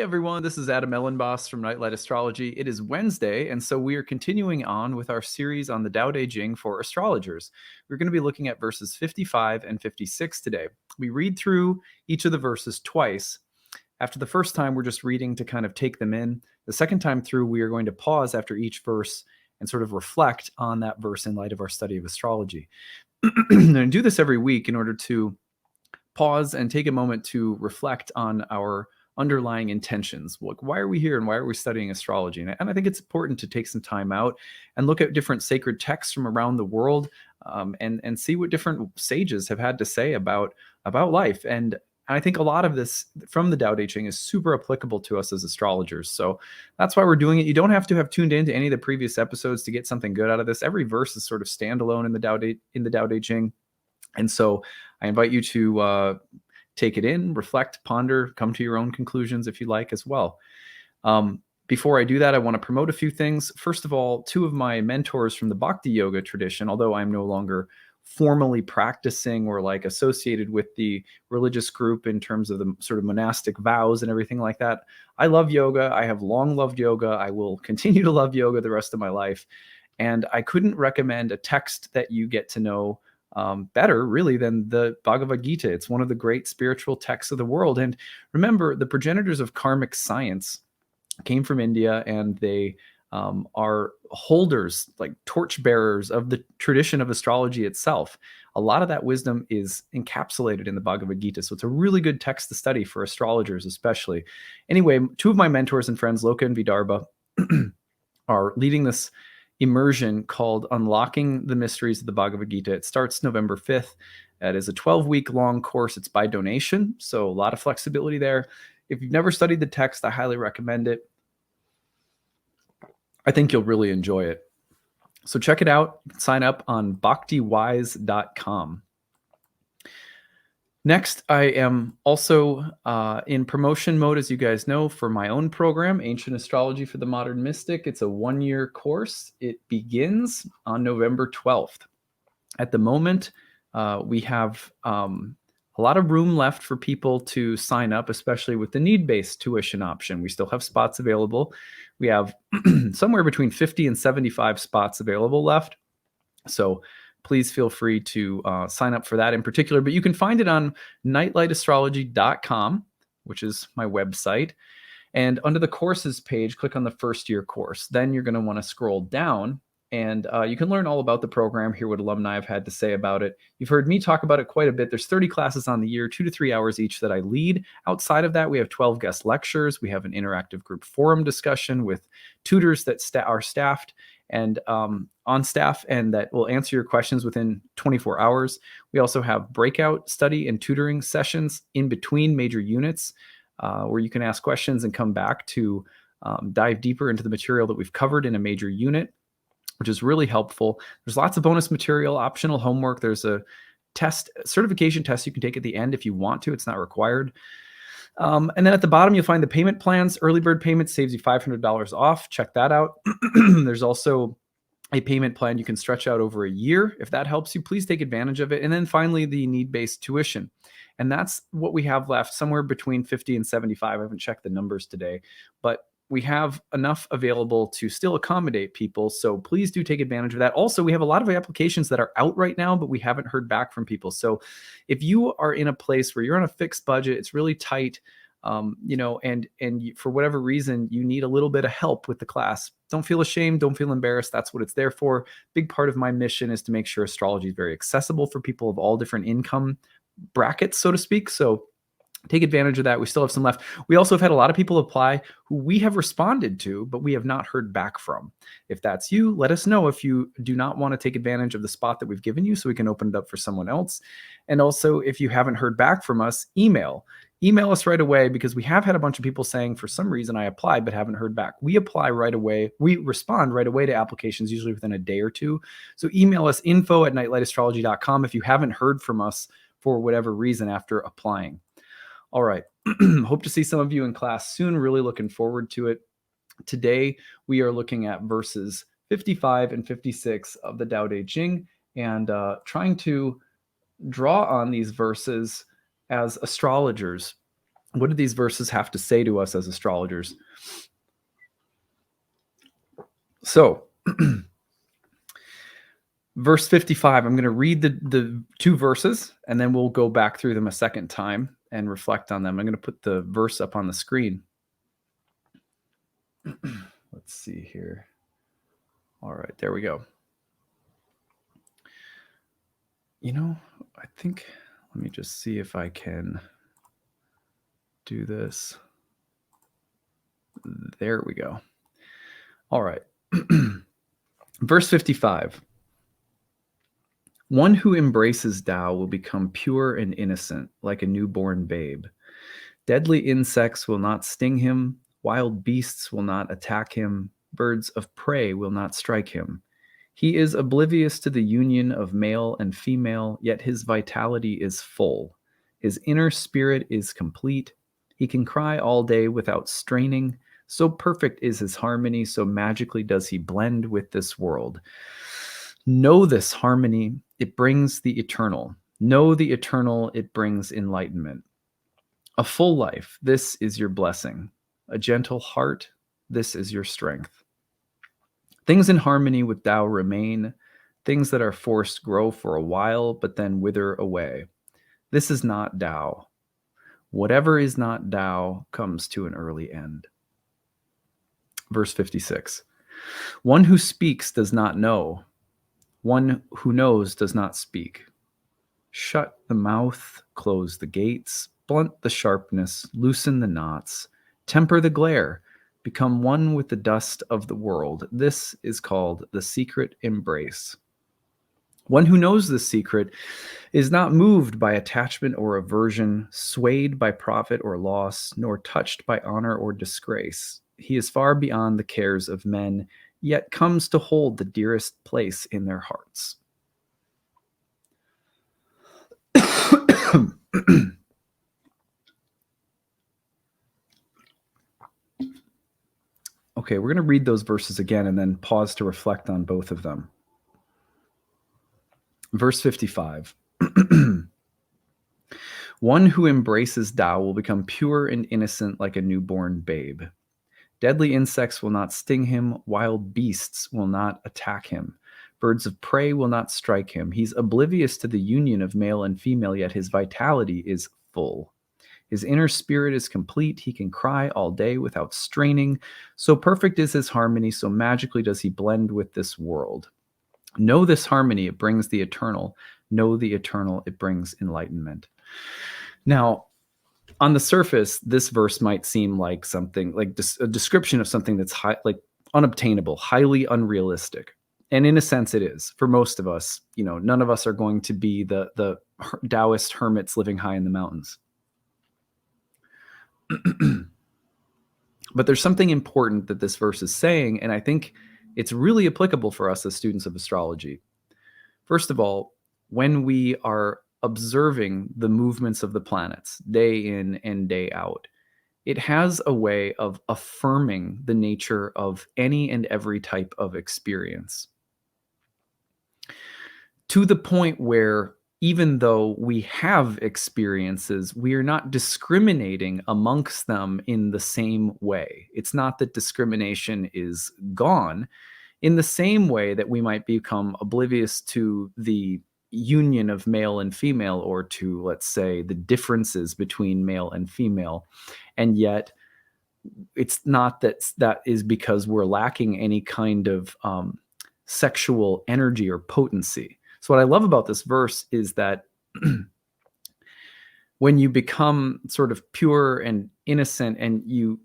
Hey everyone, this is Adam Elenbaas from Nightlight Astrology. It is Wednesday, and so we are continuing on with our series on the Tao Te Ching for astrologers. We're going to be looking at verses 55 and 56 today. We read through each of the verses twice. After the first time, we're just reading to kind of take them in. The second time through, we are going to pause after each verse and sort of reflect on that verse in light of our study of astrology. And do this every week in order to pause and take a moment to reflect on our underlying intentions. Like, why are we here and why are we studying astrology? And I think it's important to take some time out and look at different sacred texts from around the world, and see what different sages have had to say about life. And I think a lot of this from the Tao Te Ching is super applicable to us as astrologers. So that's why we're doing it. You don't have to have tuned into any of the previous episodes to get something good out of this. Every verse is sort of standalone in the Tao Te Ching. And so I invite you to take it in, reflect, ponder, come to your own conclusions if you like as well. Before I do that, I want to promote a few things. First of all, two of my mentors from the Bhakti Yoga tradition, although I'm no longer formally practicing or like associated with the religious group in terms of the sort of monastic vows and everything like that. I love yoga. I have long loved yoga. I will continue to love yoga the rest of my life. And I couldn't recommend a text that you get to know better really than the Bhagavad Gita. It's one of the great spiritual texts of the world. And remember, the progenitors of karmic science came from India, and they are holders, like torchbearers of the tradition of astrology itself. A lot of that wisdom is encapsulated in the Bhagavad Gita. So it's a really good text to study for astrologers, especially. Anyway, two of my mentors and friends, Loka and Vidarbha, are leading this immersion called Unlocking the Mysteries of the Bhagavad Gita. It starts November 5th. It is a 12-week long course. It's by donation, so a lot of flexibility there. If you've never studied the text, I highly recommend it. I think you'll really enjoy it. So check it out. You can sign up on bhaktiwise.com. Next, I am also in promotion mode, as you guys know, for my own program, Ancient Astrology for the Modern Mystic. It's a one-year course. It begins on November 12th. At the moment, we have a lot of room left for people to sign up, especially with the need-based tuition option. We still have spots available. We have somewhere between 50 and 75 spots available left. So please feel free to sign up for that in particular. But you can find it on nightlightastrology.com, which is my website. And under the courses page, click on the first year course. Then you're going to want to scroll down, and you can learn all about the program, hear what alumni have had to say about it. You've heard me talk about it quite a bit. There's 30 classes on the year, 2 to 3 hours each that I lead. Outside of that, we have 12 guest lectures. We have an interactive group forum discussion with tutors that are staffed and on staff, and that will answer your questions within 24 hours. We also have breakout study and tutoring sessions in between major units, where you can ask questions and come back to dive deeper into the material that we've covered in a major unit, which is really helpful. There's lots of bonus material, optional homework. There's a certification test you can take at the end if you want to. It's not required. And then at the bottom, you'll find the payment plans. Early bird payment saves you $500 off. Check that out. There's also a payment plan you can stretch out over a year. If that helps you, please take advantage of it. And then finally, the need-based tuition. And that's what we have left, somewhere between 50 and 75. I haven't checked the numbers today, but we have enough available to still accommodate people. So please do take advantage of that. Also, we have a lot of applications that are out right now, but we haven't heard back from people. So if you are in a place where you're on a fixed budget, it's really tight, and for whatever reason, you need a little bit of help with the class, don't feel ashamed. Don't feel embarrassed. That's what it's there for. Big part of my mission is to make sure astrology is very accessible for people of all different income brackets, so to speak. So take advantage of that. We still have some left. We also have had a lot of people apply who we have responded to, but we have not heard back from. If that's you, let us know if you do not want to take advantage of the spot that we've given you so we can open it up for someone else. And also, if you haven't heard back from us, email us right away, because we have had a bunch of people saying, for some reason I applied but haven't heard back. We apply right away. We respond right away to applications, usually within a day or two. So email us info@nightlightastrology.com if you haven't heard from us for whatever reason after applying. All right. Hope to see some of you in class soon. Really looking forward to it. Today, we are looking at verses 55 and 56 of the Tao Te Ching, and trying to draw on these verses as astrologers. What do these verses have to say to us as astrologers? So, verse 55, I'm going to read the two verses, and then we'll go back through them a second time and reflect on them. I'm going to put the verse up on the screen. Let's see here. All right, there we go. You know, I think, let me just see if I can do this. There we go. All right. Verse 55. One who embraces Tao will become pure and innocent, like a newborn babe. Deadly insects will not sting him, wild beasts will not attack him, birds of prey will not strike him. He is oblivious to the union of male and female, yet his vitality is full. His inner spirit is complete. He can cry all day without straining. So perfect is his harmony, so magically does he blend with this world. Know this harmony, it brings the eternal. Know the eternal, it brings enlightenment. A full life, this is your blessing. A gentle heart, this is your strength. Things in harmony with Tao remain. Things that are forced grow for a while, but then wither away. This is not Tao. Whatever is not Tao comes to an early end. Verse 56. One who speaks does not know. One who knows does not speak. Shut the mouth, close the gates, blunt the sharpness, loosen the knots, temper the glare, become one with the dust of the world. This is called the secret embrace. One who knows this secret is not moved by attachment or aversion, swayed by profit or loss, nor touched by honor or disgrace. He is far beyond the cares of men, yet comes to hold the dearest place in their hearts. Okay, we're going to read those verses again and then pause to reflect on both of them. Verse 55. One who embraces Tao will become pure and innocent like a newborn babe. Deadly insects will not sting him. Wild beasts will not attack him. Birds of prey will not strike him. He's oblivious to the union of male and female, yet his vitality is full. His inner spirit is complete. He can cry all day without straining. So perfect is his harmony, so magically does he blend with this world. Know this harmony, it brings the eternal. Know the eternal, it brings enlightenment. Now, on the surface, this verse might seem like something like a description of something that's unobtainable, highly unrealistic. And in a sense, it is. For most of us, none of us are going to be the Taoist hermits living high in the mountains. But there's something important that this verse is saying, and I think it's really applicable for us as students of astrology. First of all, when we are observing the movements of the planets day in and day out, it has a way of affirming the nature of any and every type of experience, to the point where even though we have experiences, we are not discriminating amongst them in the same way. It's not that discrimination is gone. In the same way that we might become oblivious to the union of male and female, or to, let's say, the differences between male and female, and yet it's not that is because we're lacking any kind of sexual energy or potency. So what I love about this verse is that when you become sort of pure and innocent, and you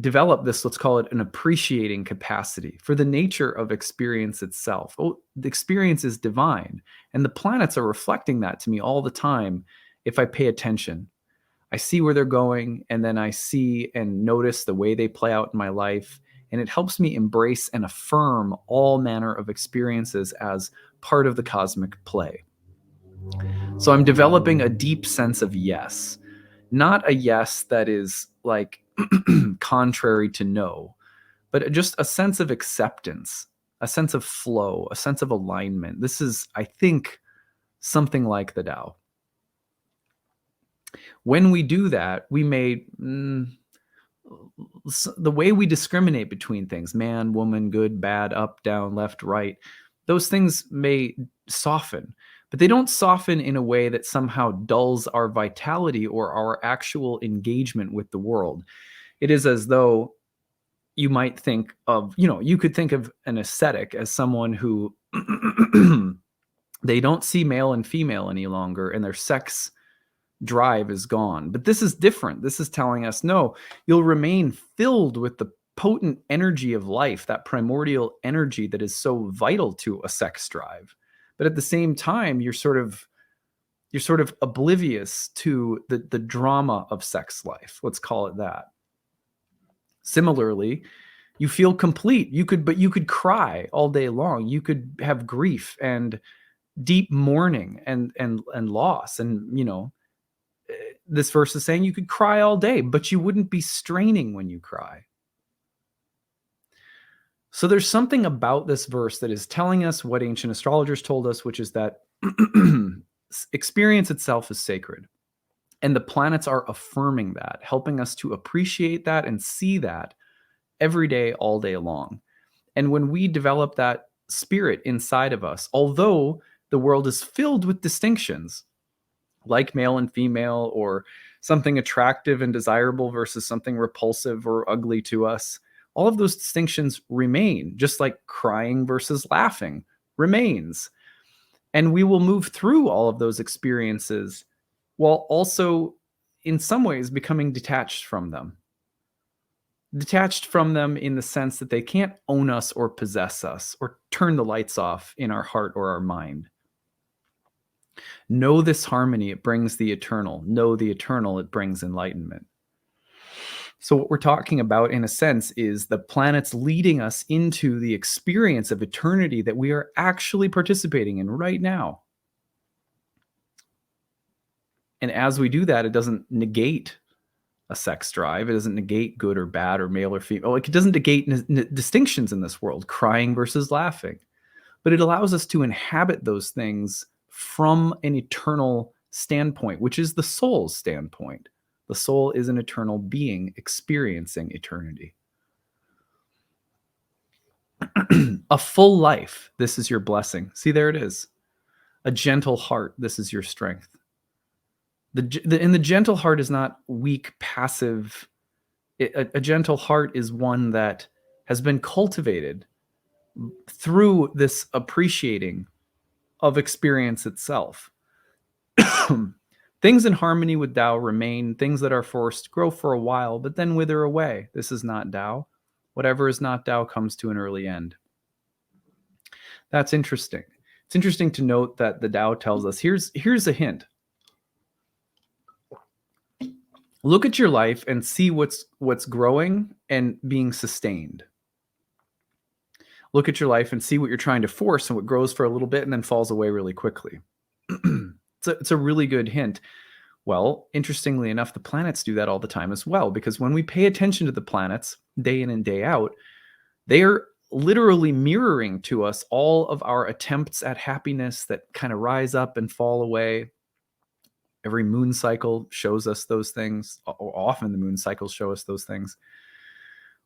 develop this, let's call it an appreciating capacity for the nature of experience itself. Oh, the experience is divine, and the planets are reflecting that to me all the time. If I pay attention, I see where they're going, and then I see and notice the way they play out in my life, and it helps me embrace and affirm all manner of experiences as part of the cosmic play. So I'm developing a deep sense of yes, not a yes that is like contrary to no, but just a sense of acceptance, a sense of flow, a sense of alignment. This is, I think, something like the Tao. When we do that, we may the way we discriminate between things, man, woman, good, bad, up, down, left, right, those things may soften, but they don't soften in a way that somehow dulls our vitality or our actual engagement with the world. It is as though you might think of, you could think of an ascetic as someone who they don't see male and female any longer, and their sex drive is gone. But this is different. This is telling us, no, you'll remain filled with the potent energy of life, that primordial energy that is so vital to a sex drive. But at the same time, you're sort of oblivious to the drama of sex life. Let's call it that. Similarly, you feel complete. You could cry all day long. You could have grief and deep mourning and loss. And this verse is saying you could cry all day, but you wouldn't be straining when you cry. So there's something about this verse that is telling us what ancient astrologers told us, which is that experience itself is sacred. And the planets are affirming that, helping us to appreciate that and see that every day, all day long. And when we develop that spirit inside of us, although the world is filled with distinctions, like male and female, or something attractive and desirable versus something repulsive or ugly to us, all of those distinctions remain, just like crying versus laughing remains. And we will move through all of those experiences while also, in some ways, becoming detached from them. Detached from them in the sense that they can't own us or possess us or turn the lights off in our heart or our mind. Know this harmony, it brings the eternal. Know the eternal, it brings enlightenment. So what we're talking about, in a sense, is the planets leading us into the experience of eternity that we are actually participating in right now. And as we do that, it doesn't negate a sex drive. It doesn't negate good or bad or male or female. Like, it doesn't negate distinctions in this world, crying versus laughing. But it allows us to inhabit those things from an eternal standpoint, which is the soul's standpoint. The soul is an eternal being experiencing eternity. A full life, this is your blessing. See, there it is. A gentle heart, this is your strength. And the gentle heart is not weak, passive. A gentle heart is one that has been cultivated through this appreciating of experience itself. Things in harmony with Tao remain. Things that are forced grow for a while, but then wither away. This is not Tao. Whatever is not Tao comes to an early end. That's interesting. It's interesting to note that the Tao tells us, here's a hint. Look at your life and see what's growing and being sustained. Look at your life and see what you're trying to force and what grows for a little bit and then falls away really quickly. It's a really good hint. Well, interestingly enough, the planets do that all the time as well, because when we pay attention to the planets day in and day out, they are literally mirroring to us all of our attempts at happiness that kind of rise up and fall away. Every moon cycle shows us those things. Often the moon cycles show us those things.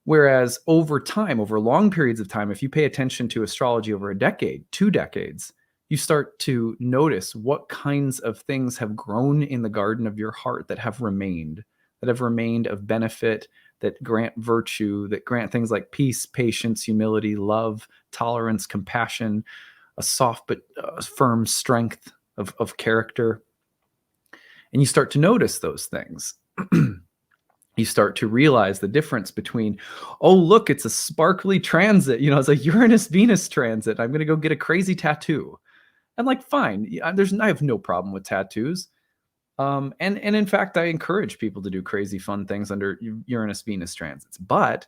Whereas over time, over long periods of time, if you pay attention to astrology over a decade, 2 decades, you start to notice what kinds of things have grown in the garden of your heart that have remained of benefit, that grant virtue, that grant things like peace, patience, humility, love, tolerance, compassion, a soft but firm strength of character. And you start to notice those things. You start to realize the difference between, oh, look, it's a sparkly transit. It's a Uranus-Venus transit. I'm going to go get a crazy tattoo. And like, fine, I have no problem with tattoos. And in fact, I encourage people to do crazy fun things under Uranus-Venus transits. But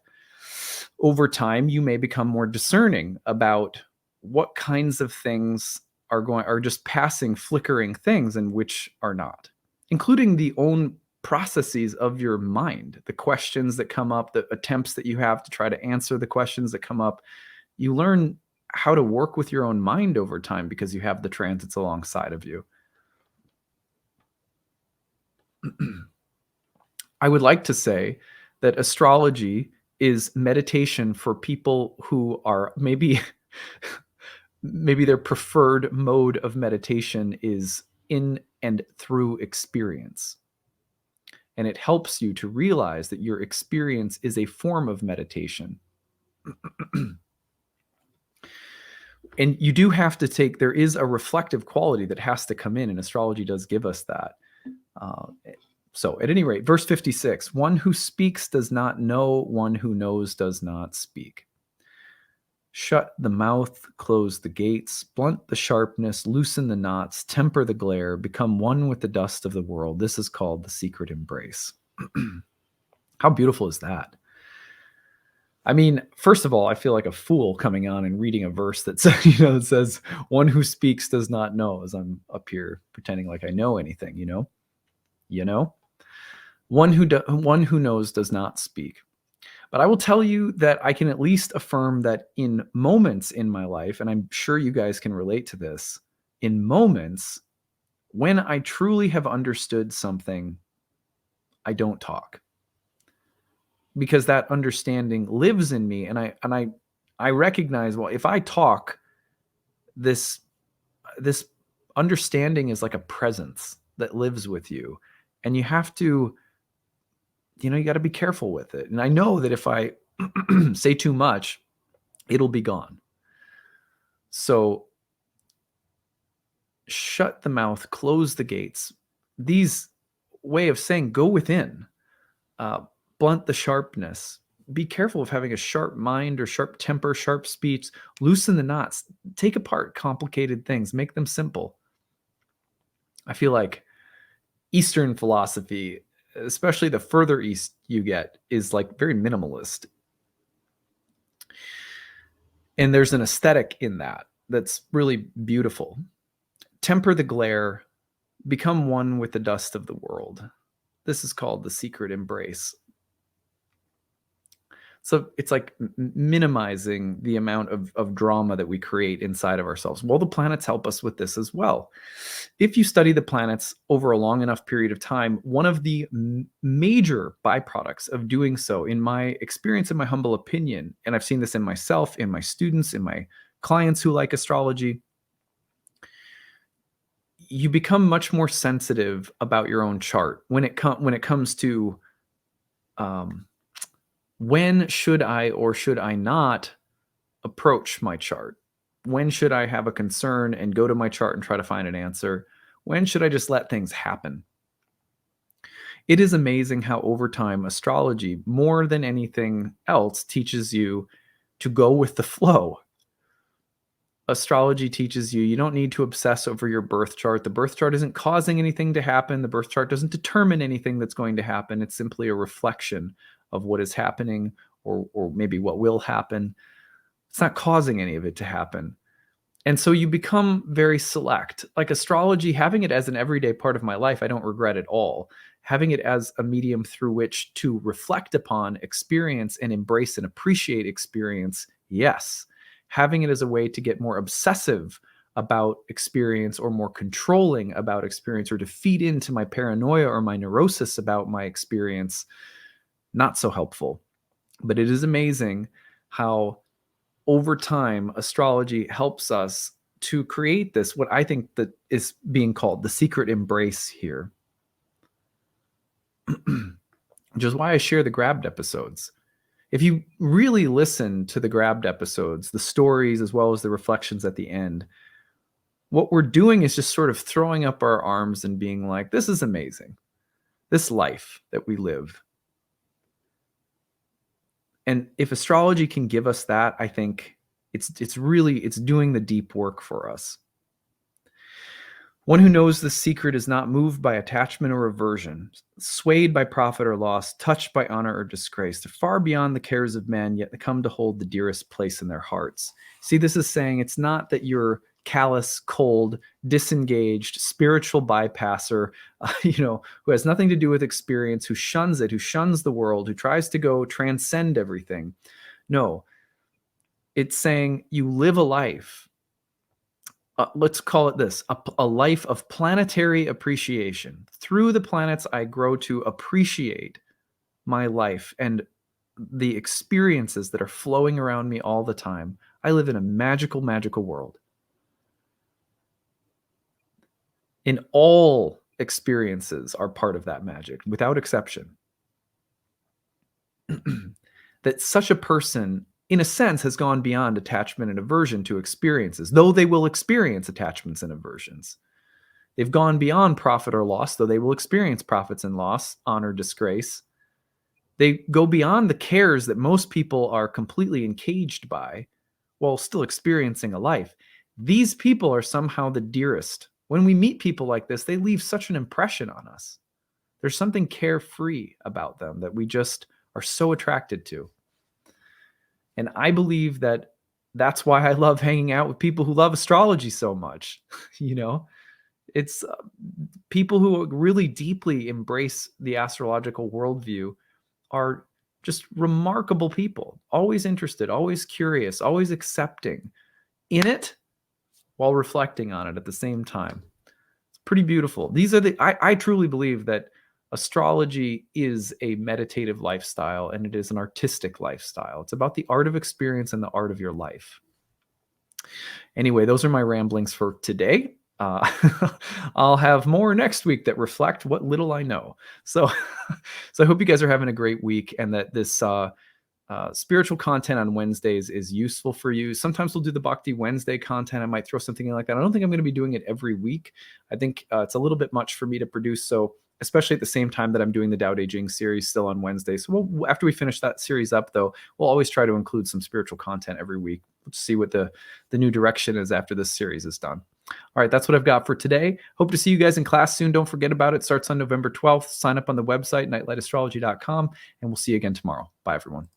over time, you may become more discerning about what kinds of things are just passing, flickering things and which are not, including the own processes of your mind, the questions that come up, the attempts that you have to try to answer the questions that come up. You learn how to work with your own mind over time because you have the transits alongside of you. I would like to say that astrology is meditation for people who are maybe their preferred mode of meditation is in and through experience. And it helps you to realize that your experience is a form of meditation. And you do have to there is a reflective quality that has to come in, and astrology does give us that. So at any rate, verse 56, one who speaks does not know, one who knows does not speak. Shut the mouth, close the gates, blunt the sharpness, loosen the knots, temper the glare, become one with the dust of the world. This is called the secret embrace. How beautiful is that? I mean, first of all, I feel like a fool coming on and reading a verse that says, that says, one who speaks does not know, as I'm up here pretending like I know anything, One who knows does not speak. But I will tell you that I can at least affirm that in moments in my life, and I'm sure you guys can relate to this, in moments when I truly have understood something, I don't talk. Because that understanding lives in me, and I recognize, well, if I talk, this understanding is like a presence that lives with you, and you have to, you got to be careful with it. And I know that if I say too much, it'll be gone. So shut the mouth, close the gates. These way of saying go within, blunt the sharpness. Be careful of having a sharp mind or sharp temper, sharp speech. Loosen the knots. Take apart complicated things. Make them simple. I feel like Eastern philosophy, especially the further east you get, is like very minimalist. And there's an aesthetic in that that's really beautiful. Temper the glare. Become one with the dust of the world. This is called the secret embrace. So it's like minimizing the amount of drama that we create inside of ourselves. Well, the planets help us with this as well. If you study the planets over a long enough period of time, one of the major byproducts of doing so, in my experience, in my humble opinion, and I've seen this in myself, in my students, in my clients who like astrology, you become much more sensitive about your own chart when it comes to when should I or should I not approach my chart? When should I have a concern and go to my chart and try to find an answer? When should I just let things happen? It is amazing how over time astrology, more than anything else, teaches you to go with the flow. Astrology teaches you don't need to obsess over your birth chart. The birth chart isn't causing anything to happen. The birth chart doesn't determine anything that's going to happen. It's simply a reflection of what is happening or maybe what will happen. It's not causing any of it to happen. And so you become very select. Like astrology, having it as an everyday part of my life, I don't regret at all. Having it as a medium through which to reflect upon experience and embrace and appreciate experience, yes. Having it as a way to get more obsessive about experience or more controlling about experience or to feed into my paranoia or my neurosis about my experience, not so helpful. But it is amazing how over time astrology helps us to create this, what I think that is being called the secret embrace here. Which is why I share the grabbed episodes. If you really listen to the grabbed episodes, the stories as well as the reflections at the end, what we're doing is just sort of throwing up our arms and being like, this is amazing. This life that we live. And if astrology can give us that, I think it's doing the deep work for us. One who knows the secret is not moved by attachment or aversion, swayed by profit or loss, touched by honor or disgrace. They're far beyond the cares of men, yet they come to hold the dearest place in their hearts. See, this is saying it's not that you're callous, cold, disengaged, spiritual bypasser, who has nothing to do with experience, who shuns it, who shuns the world, who tries to go transcend everything. No, it's saying you live a life let's call it this, a life of planetary appreciation. Through the planets, I grow to appreciate my life and the experiences that are flowing around me all the time. I live in a magical, magical world. And all experiences are part of that magic, without exception. That such a person, in a sense, has gone beyond attachment and aversion to experiences, though they will experience attachments and aversions. They've gone beyond profit or loss, though they will experience profits and loss, honor, disgrace. They go beyond the cares that most people are completely encaged by while still experiencing a life. These people are somehow the dearest. When we meet people like this, they leave such an impression on us. There's something carefree about them that we just are so attracted to. And I believe that that's why I love hanging out with people who love astrology so much. You know, it's people who really deeply embrace the astrological worldview are just remarkable people, always interested, always curious, always accepting in it while reflecting on it at the same time. It's pretty beautiful. These are I truly believe that astrology is a meditative lifestyle and it is an artistic lifestyle. It's about the art of experience and the art of your life. Anyway, those are my ramblings for today. I'll have more next week that reflect what little I know. So, so I hope you guys are having a great week and that this spiritual content on Wednesdays is useful for you. Sometimes we'll do the Bhakti Wednesday content. I might throw something in like that. I don't think I'm going to be doing it every week. I think it's a little bit much for me to produce. So especially at the same time that I'm doing the Tao Te Ching series still on Wednesday. So after we finish that series up, though, we'll always try to include some spiritual content every week. Let's see what the new direction is after this series is done. All right, that's what I've got for today. Hope to see you guys in class soon. Don't forget about it. It starts on November 12th. Sign up on the website, nightlightastrology.com, and we'll see you again tomorrow. Bye, everyone.